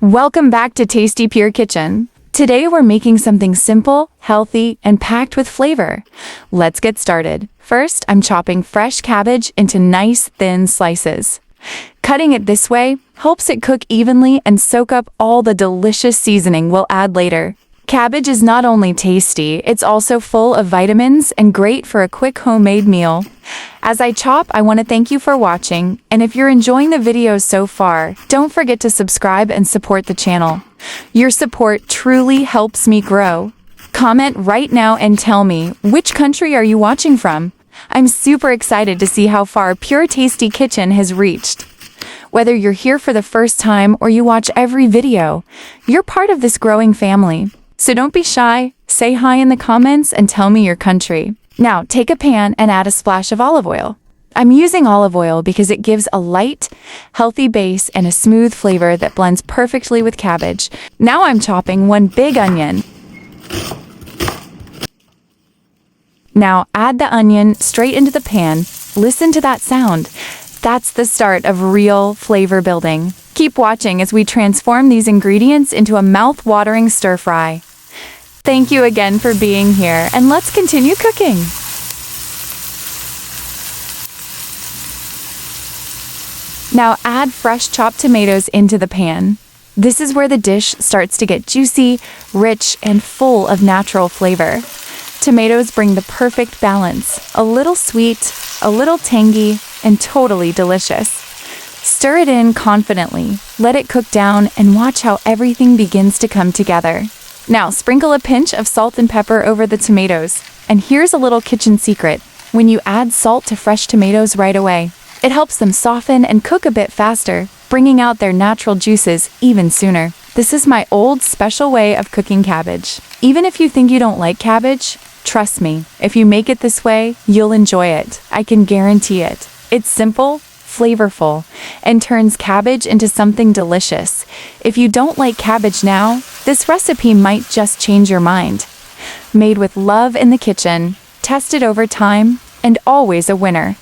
Welcome back to Tasty Pure Kitchen. Today we're making something simple, healthy, and packed with flavor. Let's get started. First, I'm chopping fresh cabbage into nice, thin slices. Cutting it this way helps it cook evenly and soak up all the delicious seasoning we'll add later. Cabbage is not only tasty, it's also full of vitamins and great for a quick homemade meal. As I chop, I want to thank you for watching, and if you're enjoying the videos so far, don't forget to subscribe and support the channel. Your support truly helps me grow. Comment right now and tell me, which country are you watching from? I'm super excited to see how far Pure Tasty Kitchen has reached. Whether you're here for the first time or you watch every video, you're part of this growing family. So don't be shy, say hi in the comments and tell me your country. Now take a pan and add a splash of olive oil. I'm using olive oil because it gives a light, healthy base and a smooth flavor that blends perfectly with cabbage. Now I'm chopping one big onion. Now add the onion straight into the pan. Listen to that sound. That's the start of real flavor building. Keep watching as we transform these ingredients into a mouth-watering stir-fry. Thank you again for being here, and let's continue cooking. Now add fresh chopped tomatoes into the pan. This is where the dish starts to get juicy, rich, and full of natural flavor. Tomatoes bring the perfect balance, a little sweet, a little tangy, and totally delicious. Stir it in confidently, let it cook down, and watch how everything begins to come together. Now sprinkle a pinch of salt and pepper over the tomatoes. And here's a little kitchen secret: when you add salt to fresh tomatoes right away, it helps them soften and cook a bit faster, bringing out their natural juices even sooner. This is my old special way of cooking cabbage. Even if you think you don't like cabbage, trust me, if you make it this way, you'll enjoy it. I can guarantee it. It's simple, flavorful, and turns cabbage into something delicious. If you don't like cabbage now, this recipe might just change your mind. Made with love in the kitchen, tested over time, and always a winner.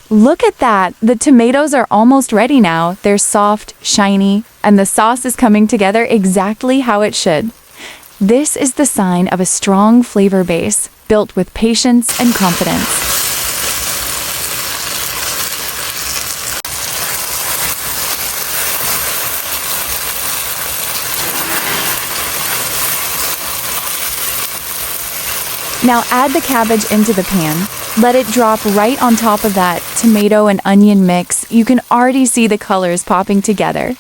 Look at that! The tomatoes are almost ready now. They're soft, shiny, and the sauce is coming together exactly how it should. This is the sign of a strong flavor base, built with patience and confidence. Now add the cabbage into the pan. Let it drop right on top of that tomato and onion mix. You can already see the colors popping together.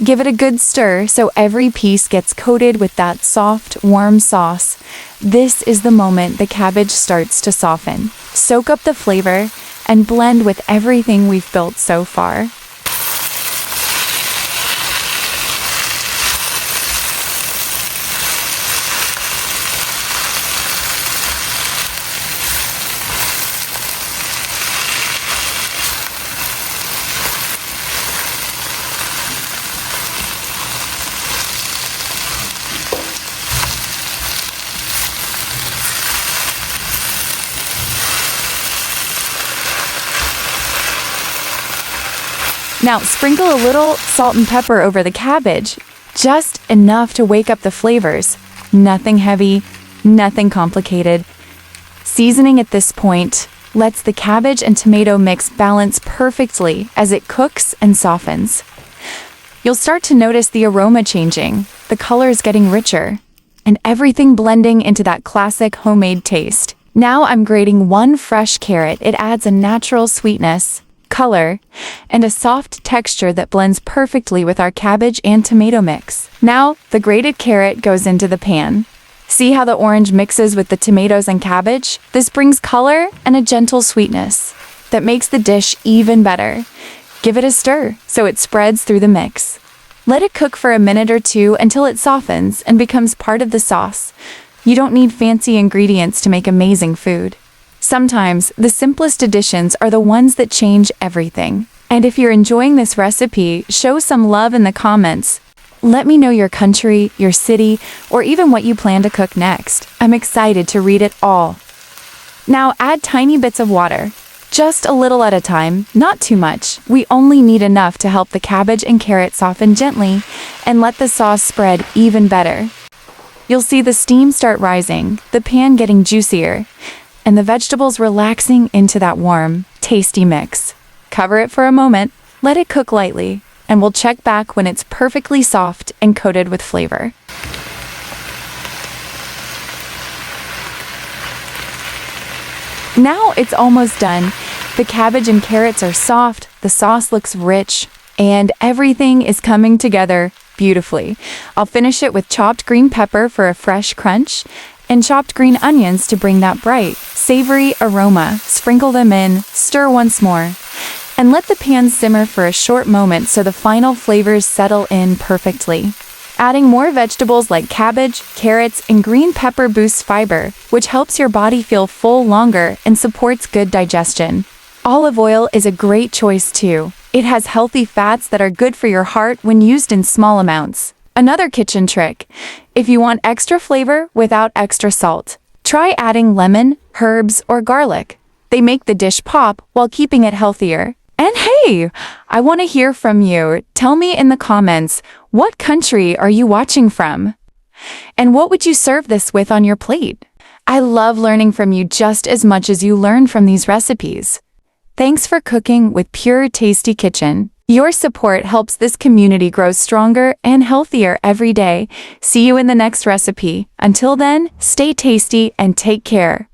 Give it a good stir so every piece gets coated with that soft, warm sauce. This is the moment the cabbage starts to soften. Soak up the flavor and blend with everything we've built so far. Now sprinkle a little salt and pepper over the cabbage, just enough to wake up the flavors. Nothing heavy, nothing complicated. Seasoning at this point lets the cabbage and tomato mix balance perfectly as it cooks and softens. You'll start to notice the aroma changing, the colors getting richer, and everything blending into that classic homemade taste. Now I'm grating one fresh carrot. It adds a natural sweetness, color, and a soft texture that blends perfectly with our cabbage and tomato mix. Now, the grated carrot goes into the pan. See how the orange mixes with the tomatoes and cabbage? This brings color and a gentle sweetness that makes the dish even better. Give it a stir so it spreads through the mix. Let it cook for a minute or two until it softens and becomes part of the sauce. You don't need fancy ingredients to make amazing food. Sometimes, the simplest additions are the ones that change everything. And if you're enjoying this recipe, show some love in the comments. Let me know your country, your city, or even what you plan to cook next. I'm excited to read it all. Now add tiny bits of water. Just a little at a time, not too much. We only need enough to help the cabbage and carrot soften gently and let the sauce spread even better. You'll see the steam start rising, the pan getting juicier, and the vegetables relaxing into that warm, tasty mix. Cover it for a moment, let it cook lightly, and we'll check back when it's perfectly soft and coated with flavor. Now it's almost done. The cabbage and carrots are soft, the sauce looks rich, and everything is coming together beautifully. I'll finish it with chopped green pepper for a fresh crunch and chopped green onions to bring that bright, savory aroma. Sprinkle them in, stir once more, and let the pan simmer for a short moment so the final flavors settle in perfectly. Adding more vegetables like cabbage, carrots, and green pepper boosts fiber, which helps your body feel full longer and supports good digestion. Olive oil is a great choice too. It has healthy fats that are good for your heart when used in small amounts. Another kitchen trick: if you want extra flavor without extra salt, try adding lemon, herbs, or garlic. They make the dish pop while keeping it healthier. And hey, I want to hear from you. Tell me in the comments, what country are you watching from? And what would you serve this with on your plate? I love learning from you just as much as you learn from these recipes. Thanks for cooking with Pure Tasty Kitchen. Your support helps this community grow stronger and healthier every day. See you in the next recipe. Until then, stay tasty and take care.